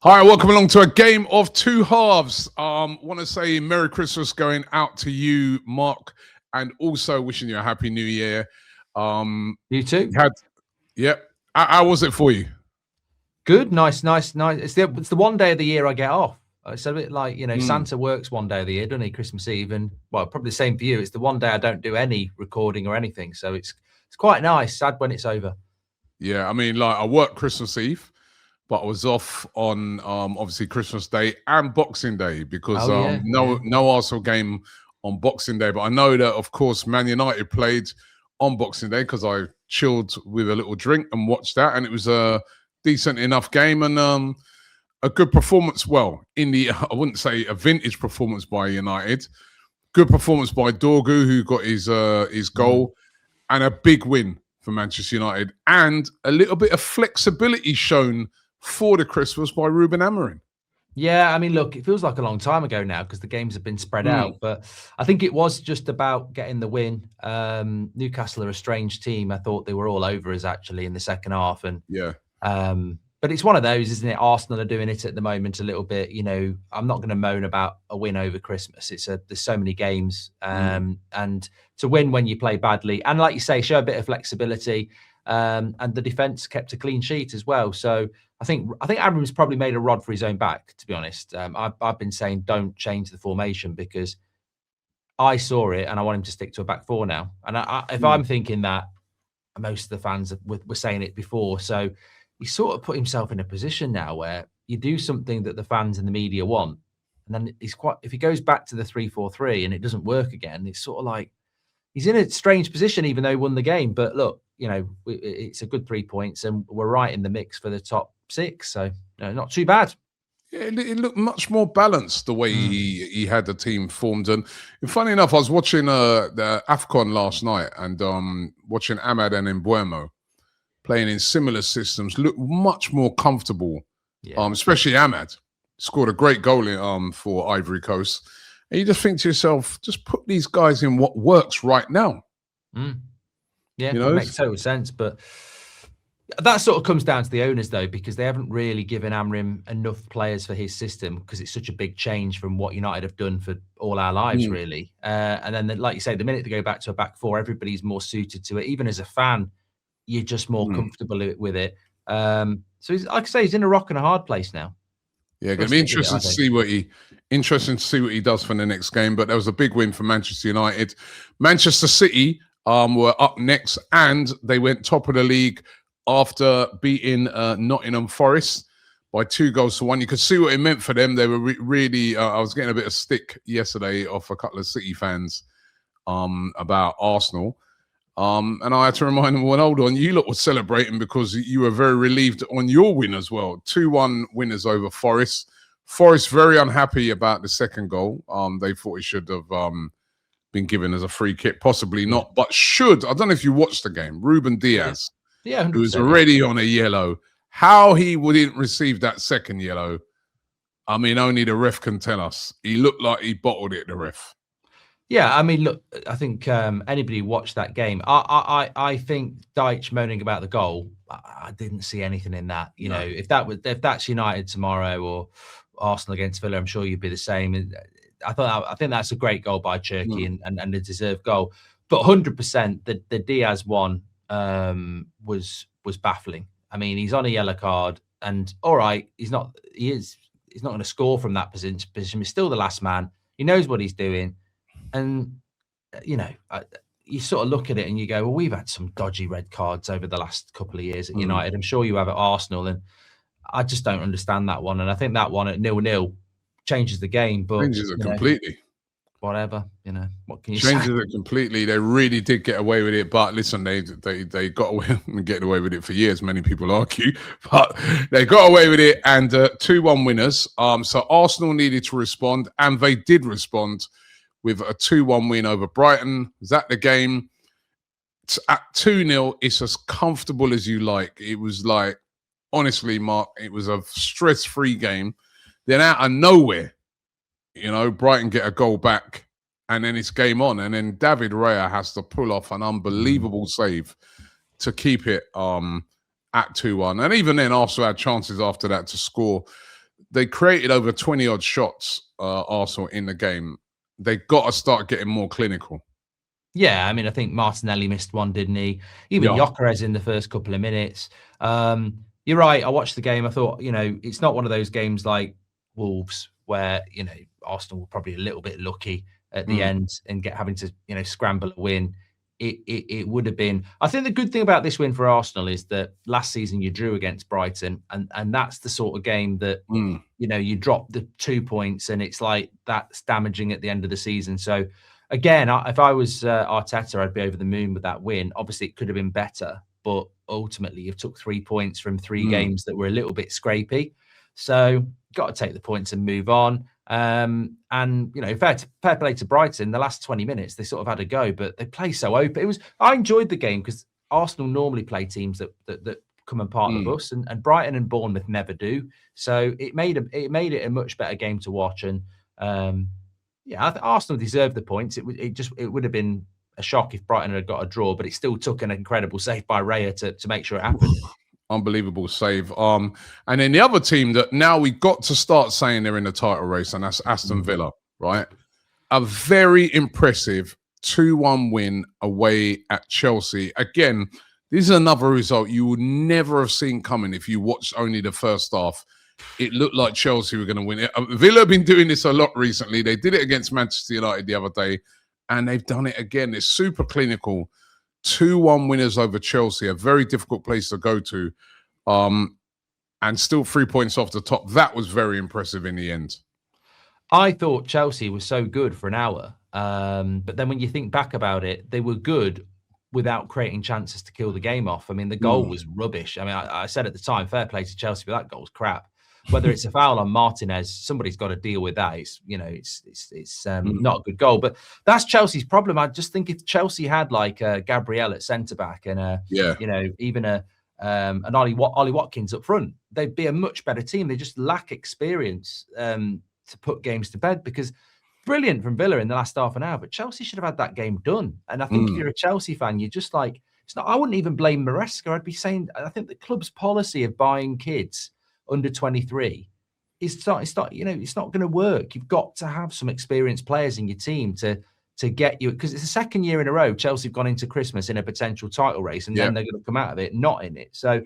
Hi, welcome along to a game of two halves. Want to say Merry Christmas going out to you, Mark, and also wishing you a Happy New Year. You too. Yep. How was it for you? Good, nice. It's the one day of the year I get off. It's a bit like, Santa works one day of the year, doesn't he? Christmas Eve, and well, probably the same for you. It's the one day I don't do any recording or anything, so it's quite nice. Sad when it's over. Yeah, I mean, I worked Christmas Eve, but I was off on obviously Christmas Day and Boxing Day because no Arsenal game on Boxing Day. But I know that, of course, Man United played on Boxing Day because I chilled with a little drink and watched that, and it was a decent enough game and a good performance. Well, I wouldn't say a vintage performance by United. Good performance by Dorgu, who got his goal, and a big win for Manchester United, and a little bit of flexibility shown for the Christmas by Ruben Amorim. Yeah, I mean, look, it feels like a long time ago now because the games have been spread out, but I think it was just about getting the win. Newcastle are a strange team. I thought they were all over us actually in the second half, and but it's one of those, isn't it? Arsenal are doing it at the moment a little bit. I'm not going to moan about a win over Christmas. There's so many games, and to win when you play badly, and like you say, show a bit of flexibility, and the defense kept a clean sheet as well. So I think Abraham's probably made a rod for his own back, to be honest. I've been saying don't change the formation because I saw it and I want him to stick to a back four now. And if I'm thinking that, most of the fans were saying it before. So he sort of put himself in a position now where you do something that the fans and the media want, and then if he goes back to the 3-4-3 and it doesn't work again, it's sort of like he's in a strange position, even though he won the game. But look, it's a good 3 points, and we're right in the mix for the top 6. So not too bad. Yeah, it looked much more balanced the way he had the team formed. And funny enough, I was watching the AFCON last night and watching Ahmad and Mbuemo playing in similar systems, look much more comfortable. Yeah. Especially Ahmad scored a great goal for Ivory Coast. And you just think to yourself, just put these guys in what works right now. Yeah, it makes total sense. But that sort of comes down to the owners, though, because they haven't really given Amorim enough players for his system because it's such a big change from what United have done for all our lives, really. And then, like you say, the minute they go back to a back four, everybody's more suited to it. Even as a fan, you're just more comfortable with it. So like I say, he's in a rock and a hard place now. Yeah, going to be interesting to see what he does for the next game. But there was a big win for Manchester United. Manchester City were up next, and they went top of the league after beating Nottingham Forest by 2-1. You could see what it meant for them. They were really. I was getting a bit of stick yesterday off a couple of City fans about Arsenal. And I had to remind them, well, hold on, you lot were celebrating because you were very relieved on your win as well. 2-1 winners over Forest. Forest very unhappy about the second goal. They thought it should have been given as a free kick. Possibly not, but should. I don't know if you watched the game. Ruben Diaz, who was already on a yellow. How he wouldn't receive that second yellow, I mean, only the ref can tell us. He looked like he bottled it, the ref. Yeah, I mean, look, I think anybody who watched that game, I think Deitch moaning about the goal, I didn't see anything in that. If that's United tomorrow or Arsenal against Villa, I'm sure you'd be the same. I think that's a great goal by Cherki and a deserved goal. But 100%, the Diaz one was baffling. I mean, he's on a yellow card, and all right, he's not going to score from that position. He's still the last man. He knows what he's doing. And, you sort of look at it and you go, well, we've had some dodgy red cards over the last couple of years at United. I'm sure you have at Arsenal. And I just don't understand that one. And I think that one at 0-0 changes the game. But changes it completely. Whatever, what can you say? Changes it completely. They really did get away with it. But listen, they got away and getting away with it for years. Many people argue. But they got away with it. And 2-1 winners. So Arsenal needed to respond. And they did respond with a 2-1 win over Brighton. Was that the game? At 2-0, it's as comfortable as you like. It was like, honestly, Mark, it was a stress-free game. Then out of nowhere, Brighton get a goal back, and then it's game on. And then David Raya has to pull off an unbelievable save to keep it at 2-1. And even then, Arsenal had chances after that to score. they created over 20 odd shots, Arsenal, in the game. They got to start getting more clinical. Yeah, I mean, I think Martinelli missed one, didn't he? Even Gyökeres in the first couple of minutes. You're right. I watched the game. I thought, it's not one of those games like Wolves where, Arsenal were probably a little bit lucky at the end and having to, scramble a win. It would have been. I think the good thing about this win for Arsenal is that last season you drew against Brighton, and that's the sort of game that you drop the 2 points, and it's like that's damaging at the end of the season. So again, if I was Arteta, I'd be over the moon with that win. Obviously, it could have been better, but ultimately you've took 3 points from 3 games that were a little bit scrapey. So got to take the points and move on. And fair play to Brighton. The last 20 minutes they sort of had a go, but they play so open. I enjoyed the game because Arsenal normally play teams that come and part the bus, and Brighton and Bournemouth never do. So it made it a much better game to watch. And I think Arsenal deserved the points. It would have been a shock if Brighton had got a draw, but it still took an incredible save by Raya to make sure it happened. Unbelievable save. And then the other team that now we got to start saying they're in the title race, and that's Aston Villa, right? A very impressive 2-1 win away at Chelsea. Again, this is another result you would never have seen coming if you watched only the first half. It looked like Chelsea were going to win it. Villa have been doing this a lot recently. They did it against Manchester United the other day, and they've done it again. It's super clinical. 2-1 winners over Chelsea, a very difficult place to go to. And still 3 points off the top. That was very impressive in the end. I thought Chelsea was so good for an hour. But then when you think back about it, they were good without creating chances to kill the game off. I mean, the goal was rubbish. I mean, I said at the time, fair play to Chelsea, but that goal's crap. Whether it's a foul on Martinez, somebody's got to deal with that. It's not a good goal. But that's Chelsea's problem. I just think if Chelsea had like Gabriel at centre back and even an Ollie Watkins up front, they'd be a much better team. They just lack experience to put games to bed, because brilliant from Villa in the last half an hour, but Chelsea should have had that game done. And I think if you're a Chelsea fan, you're just like, it's not. I wouldn't even blame Maresca. I'd be saying, I think the club's policy of buying kids under 23 it's not going to work. You've got to have some experienced players in your team to get you, because it's the second year in a row Chelsea have gone into Christmas in a potential title race, and then they're going to come out of it not in it. So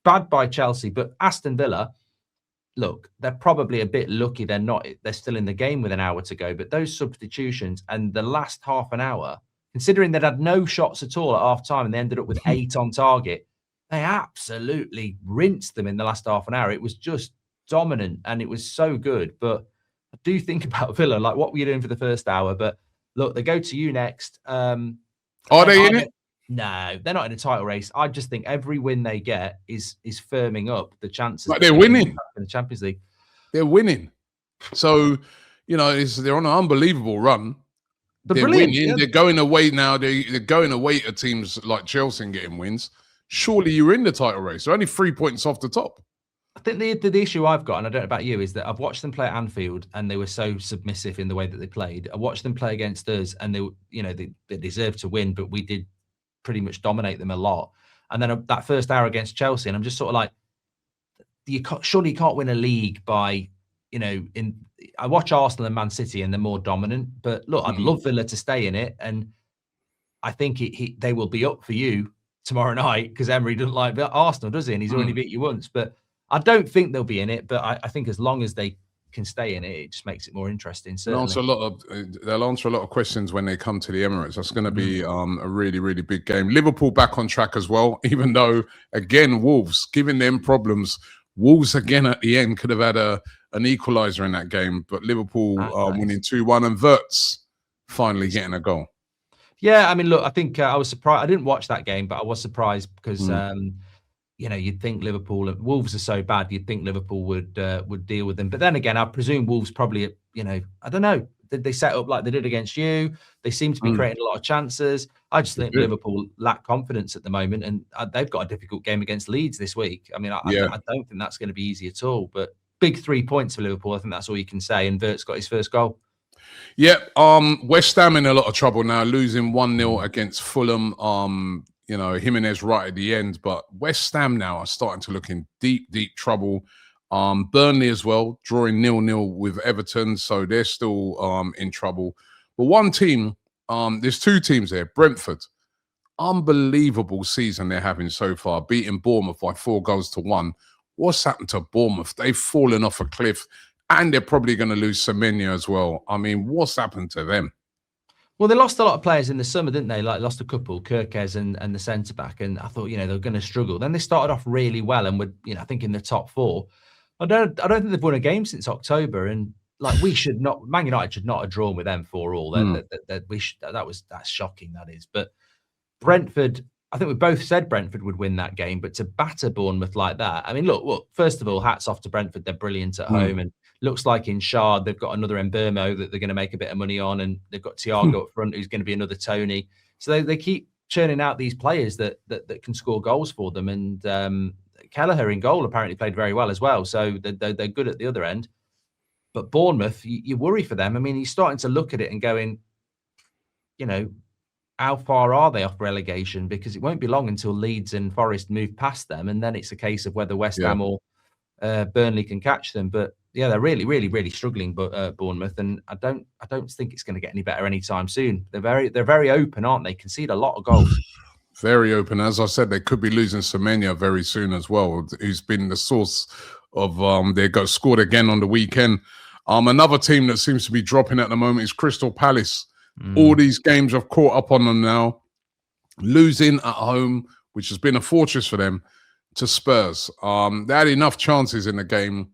bad by Chelsea. But Aston Villa, look, they're probably a bit lucky they're still in the game with an hour to go, but those substitutions and the last half an hour, considering they'd had no shots at all at half time and they ended up with 8 on target, they absolutely rinsed them in the last half an hour. It was just dominant and it was so good. But I do think about Villa, like, what were you doing for the first hour? But look, they go to you next. Are they in it? No, they're not in a title race. I just think every win they get is firming up the chances. Like, they're winning in the Champions League. They're winning. So, they're on an unbelievable run. They're winning. Yeah. They're going away now. They're going away to teams like Chelsea and getting wins. Surely you're in the title race. They're only 3 points off the top. I think the issue I've got, and I don't know about you, is that I've watched them play at Anfield and they were so submissive in the way that they played. I watched them play against us and they deserved to win, but we did pretty much dominate them a lot. And then that first hour against Chelsea, and I'm just sort of like, surely you can't win a league by, I watch Arsenal and Man City and they're more dominant. But look, I'd love Villa to stay in it, and I think they will be up for you tomorrow night, because Emery doesn't like Arsenal, does he? And he's already beat you once. But I don't think they'll be in it. But I think as long as they can stay in it, it just makes it more interesting. They'll answer a lot of questions when they come to the Emirates. That's going to be a really, really big game. Liverpool back on track as well, even though, again, Wolves, giving them problems. Wolves, again, at the end, could have had an equaliser in that game. But Liverpool winning 2-1, and Wirtz finally getting a goal. Yeah, I mean, look, I think I was surprised. I didn't watch that game, but I was surprised because, you'd think Wolves are so bad, you'd think Liverpool would deal with them. But then again, I presume Wolves probably, I don't know, did they set up like they did against you? They seem to be creating a lot of chances. I just think Liverpool lack confidence at the moment, and they've got a difficult game against Leeds this week. I mean, I don't think that's going to be easy at all. But big 3 points for Liverpool. I think that's all you can say. And Wirtz got his first goal. Yeah, West Ham in a lot of trouble now, losing 1-0 against Fulham. Jimenez right at the end, but West Ham now are starting to look in deep, deep trouble. Burnley as well, drawing 0-0 with Everton, so they're still in trouble. But one team, there's two teams there. Brentford, unbelievable season they're having so far, beating Bournemouth by 4-1. What's happened to Bournemouth? They've fallen off a cliff, and they're probably going to lose Semenya as well. I mean, what's happened to them? Well, they lost a lot of players in the summer, didn't they? Like lost a couple, Kirkes and the centre back, and I thought they were going to struggle. Then they started off really well, and were I think in the top four. I don't think they've won a game since October, and we should not. Man United should not have drawn with them 4-4. That's shocking. That is, but Brentford. I think we both said Brentford would win that game, but to batter Bournemouth like that, I mean, look. First of all, hats off to Brentford. They're brilliant at home, and looks like in Shard they've got another Mbermo that they're going to make a bit of money on, and they've got Thiago up front who's going to be another Tony. So they keep churning out these players that can score goals for them, and Kelleher in goal apparently played very well as well. So they're good at the other end. But Bournemouth, you worry for them. I mean, you're starting to look at it and going, how far are they off relegation? Because it won't be long until Leeds and Forest move past them, and then it's a case of whether West Ham or Burnley can catch them. But yeah, they're really, really, really struggling. But Bournemouth, and I don't think it's going to get any better anytime soon. They're very open, aren't they? Concede a lot of goals. Very open. As I said, they could be losing Semenya very soon as well, who's been the source of their goal. Scored again on the weekend. Another team that seems to be dropping at the moment is Crystal Palace. All these games have caught up on them now. Losing at home, which has been a fortress for them, to Spurs. They had enough chances in the game.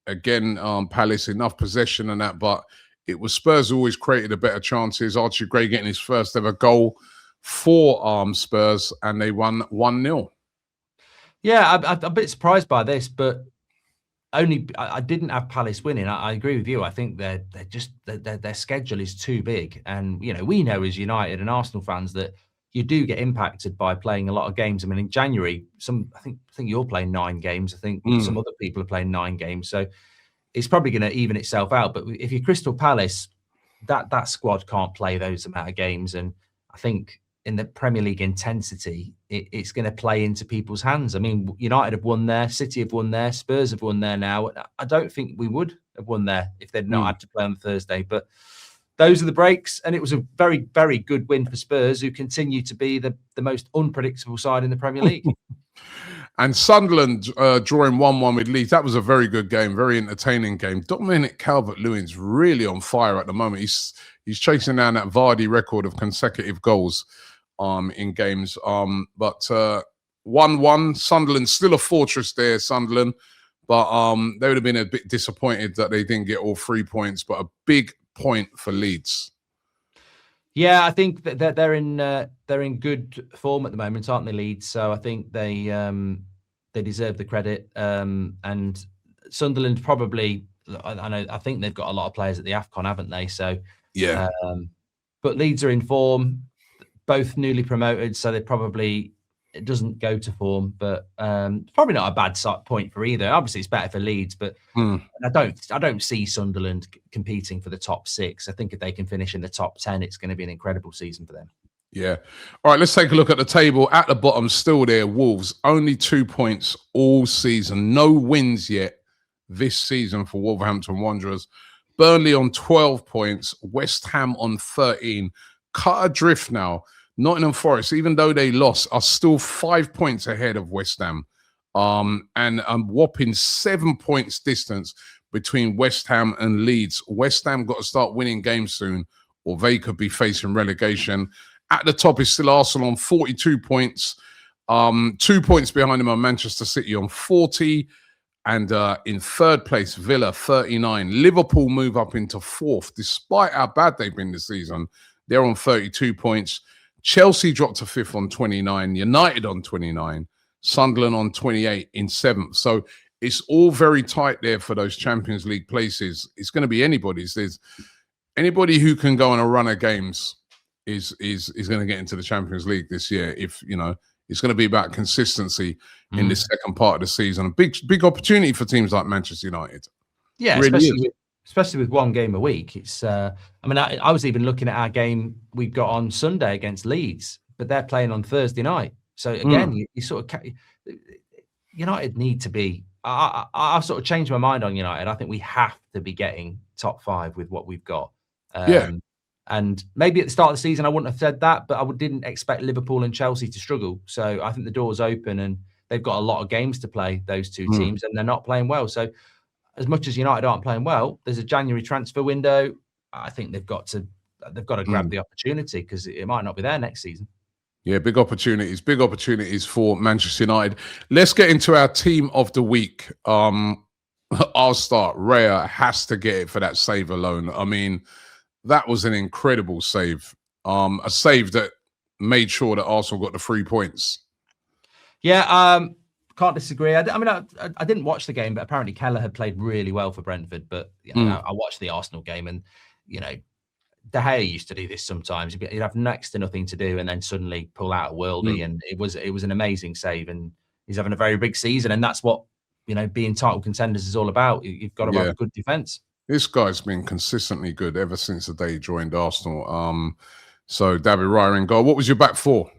Again, Palace, enough possession and that, but it was Spurs who always created the better chances. Archie Gray getting his first ever goal for Spurs, and they won 1-0. Yeah, I'm a bit surprised by this, but I didn't have Palace winning. I agree with you. I think their schedule is too big, and we know as United and Arsenal fans that you do get impacted by playing a lot of games. I mean, in January, I think you're playing 9 games. I think some other people are playing 9 games, so it's probably going to even itself out. But if you're Crystal Palace, that squad can't play those amount of games, and I think in the Premier League intensity, it's going to play into people's hands. I mean, United have won there, City have won there, Spurs have won there now. I don't think we would have won there if they'd not had to play on Thursday. But those are the breaks, and it was a very, very good win for Spurs, who continue to be the most unpredictable side in the Premier League. And Sunderland drawing 1-1 with Leeds. That was a very good game, very entertaining game. Dominic Calvert-Lewin's really on fire at the moment. He's chasing down that Vardy record of consecutive goals in games. But 1-1, Sunderland still a fortress there, Sunderland. But they would have been a bit disappointed that they didn't get all 3 points, but a big point for Leeds. Yeah, I think that they're in good form at the moment, aren't they, Leeds? So I think they deserve the credit. And Sunderland probably, I think they've got a lot of players at the AFCON, haven't they? So yeah. But Leeds are in form, both newly promoted, so it doesn't go to form, but probably not a bad point for either. Obviously, it's better for Leeds, but I don't see Sunderland competing for the top 6. I think if they can finish in the top 10, it's going to be an incredible season for them. Yeah. All right, let's take a look at the table. At the bottom, still there, Wolves, only 2 points all season. No wins yet this season for Wolverhampton Wanderers. Burnley on 12 points, West Ham on 13. Cut adrift now. Nottingham Forest, even though they lost, are still 5 points ahead of West Ham. And a whopping 7 points distance between West Ham and Leeds. West Ham got to start winning games soon, or they could be facing relegation. At the top is still Arsenal on 42 points. 2 points behind them are Manchester City on 40. And in third place, Villa, 39. Liverpool move up into 4th, despite how bad they've been this season. They're on 32 points. Chelsea dropped to 5th on 29. United on 29. Sunderland on 28 in 7th. So it's all very tight there for those Champions League places. It's going to be anybody's. There's anybody who can go on a run of games is going to get into the Champions League this year. If it's going to be about consistency in this second part of the season. A big opportunity for teams like Manchester United. Yeah, really especially with 1 game a week. It's I was even looking at our game we got on Sunday against Leeds, but they're playing on Thursday night. So again, you sort of United need to be I've sort of changed my mind on United. I think we have to be getting top 5 with what we've got. Yeah. And maybe at the start of the season, I wouldn't have said that, but I didn't expect Liverpool and Chelsea to struggle. So I think the door's open and they've got a lot of games to play, those two teams, and they're not playing well. So as much as United aren't playing well, there's a January transfer window. I think they've got to grab the opportunity because it might not be there next season. Yeah, big opportunities for Manchester United. Let's get into our team of the week. I'll start. Raya has to get it for that save alone. I mean, that was an incredible save. A save that made sure that Arsenal got the 3 points. Yeah, can't disagree. I didn't watch the game, but apparently Keller had played really well for Brentford. But I watched the Arsenal game, and De Gea used to do this sometimes. He'd have next to nothing to do, and then suddenly pull out a worldie, and it was an amazing save. And he's having a very big season, and that's what being title contenders is all about. You've got to have a good defence. This guy's been consistently good ever since the day he joined Arsenal. So David Raya in goal. What was your back four?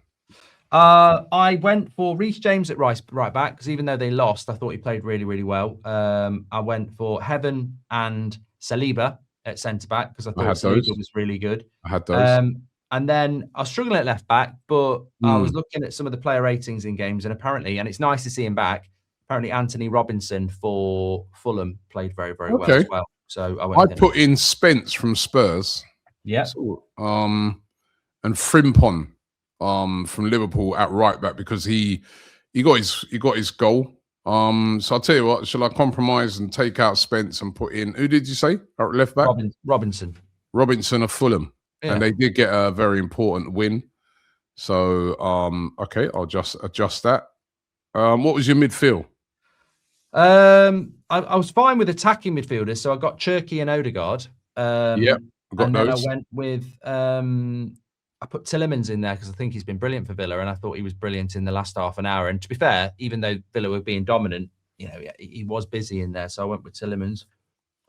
I went for Reece James at right back because even though they lost, I thought he played really, really well. I went for Heaven and Saliba at centre back because I thought Saliba was really good. I had those. And then I was struggling at left back, but I was looking at some of the player ratings in games, and apparently, and it's nice to see him back. Apparently, Anthony Robinson for Fulham played very, very well as well. So I put in Spence from Spurs. Yeah. So, and Frimpong from Liverpool at right back because he got his goal. So I'll tell you what, shall I compromise and take out Spence and put in, who did you say at left back? Robinson of Fulham. Yeah. And they did get a very important win. So okay, I'll just adjust that. What was your midfield? I was fine with attacking midfielders, so I got Cherky and Odegaard. Yep, got and those. Then I went with I put Tielemans in there because I think he's been brilliant for Villa, and I thought he was brilliant in the last half an hour. And to be fair, even though Villa were being dominant, he was busy in there, so I went with Tielemans.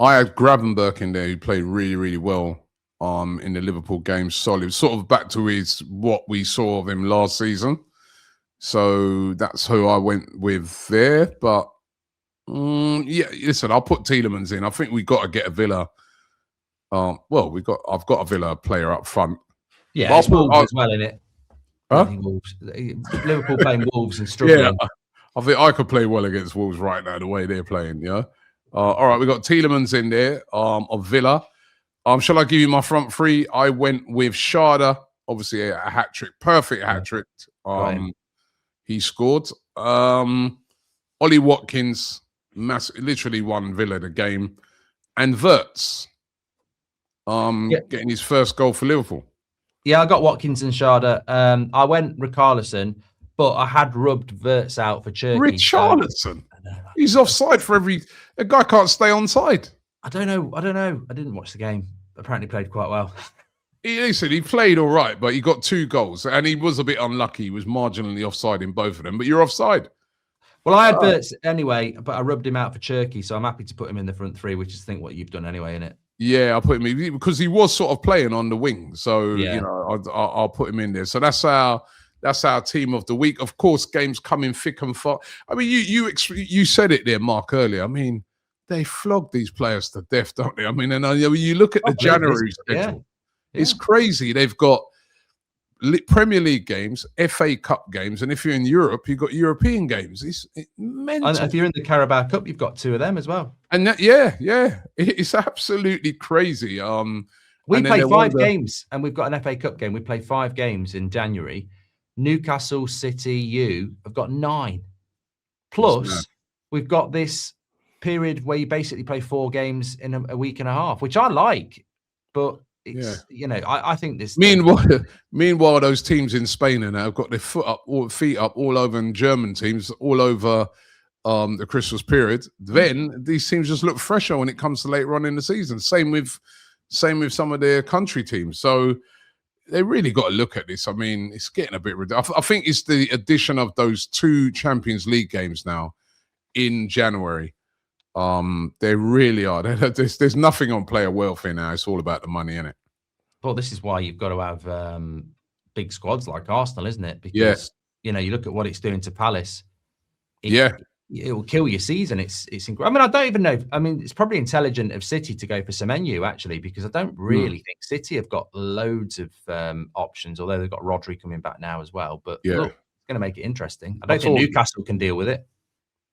I had Gravenberch in there, who played really, really well in the Liverpool game. Solid, sort of back to what we saw of him last season. So that's who I went with there. But yeah, listen, I'll put Tielemans in. I think we got to get a Villa. I've got a Villa player up front. Yeah, it's Wolves as well, innit? Huh? Liverpool playing Wolves and struggling. Yeah, I think I could play well against Wolves right now, the way they're playing, yeah. All right, we got Tielemans in there of Villa. Shall I give you my front three? I went with Schade, obviously a hat-trick, perfect hat-trick. He scored. Ollie Watkins, literally won Villa the game. And Wirtz, getting his first goal for Liverpool. Yeah, I got Watkins and Schade. I went Richarlison, but I had rubbed Wirtz out for Cherky. Richarlison? He's offside for a guy can't stay onside. I don't know. I didn't watch the game. Apparently played quite well. He played all right, but he got 2 goals. And he was a bit unlucky. He was marginally offside in both of them. But you're offside. Well, I had Wirtz anyway, but I rubbed him out for Cherky, so I'm happy to put him in the front three, which is I think what you've done anyway, innit? Yeah, I'll put him in because he was sort of playing on the wing. So, I'll put him in there. So that's our team of the week. Of course, games coming thick and fast. I mean, you said it there, Mark, earlier. I mean, they flog these players to death, don't they? I mean, and you look at the January schedule. Yeah. It's crazy. They've got Premier League games, FA Cup games, and if you're in Europe, you've got European games. It's mental. And if you're in the Carabao Cup, you've got 2 of them as well. And it's absolutely crazy. We play 5 games, and we've got an FA Cup game. We play 5 games in January. Newcastle, City, have got 9. Plus, we've got this period where you basically play 4 games in a week and a half, which I like, but it's, I think this. Meanwhile, those teams in Spain and have got their feet up all over, and German teams all over the Christmas period. Then these teams just look fresher when it comes to later on in the season. Same with some of their country teams. So they really got to look at this. I mean, it's getting a bit ridiculous. I think it's the addition of those 2 Champions League games now in January. They really are. There's nothing on player welfare now. It's all about the money, isn't it? Well, this is why you've got to have big squads like Arsenal, isn't it? Because you look at what it's doing to Palace. it will kill your season. It's incredible. I mean, I don't even know. I mean, it's probably intelligent of City to go for Semenyo actually, because I don't really think City have got loads of options. Although they've got Rodri coming back now as well. But look, it's going to make it interesting. I don't think Newcastle can deal with it.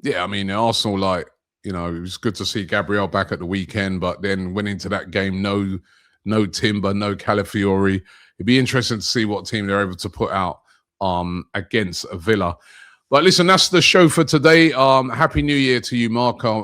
Yeah, I mean, Arsenal, like, you know, it was good to see Gabriel back at the weekend, but then went into that game, no Timber, no Calafiori. It'd be interesting to see what team they're able to put out against Villa. But listen, that's the show for today. Happy New Year to you, Marco.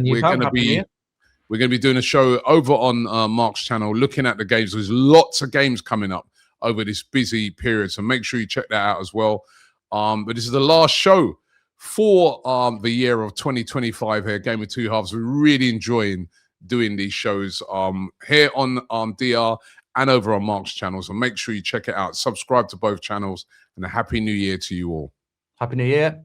We're going to be doing a show over on Mark's channel, looking at the games. There's lots of games coming up over this busy period, so make sure you check that out as well. But this is the last show for the year of 2025 here, Game of Two Halves. We're really enjoying doing these shows here on DR and over on Mark's channel. So make sure you check it out. Subscribe to both channels, and a happy new year to you all. Happy New Year.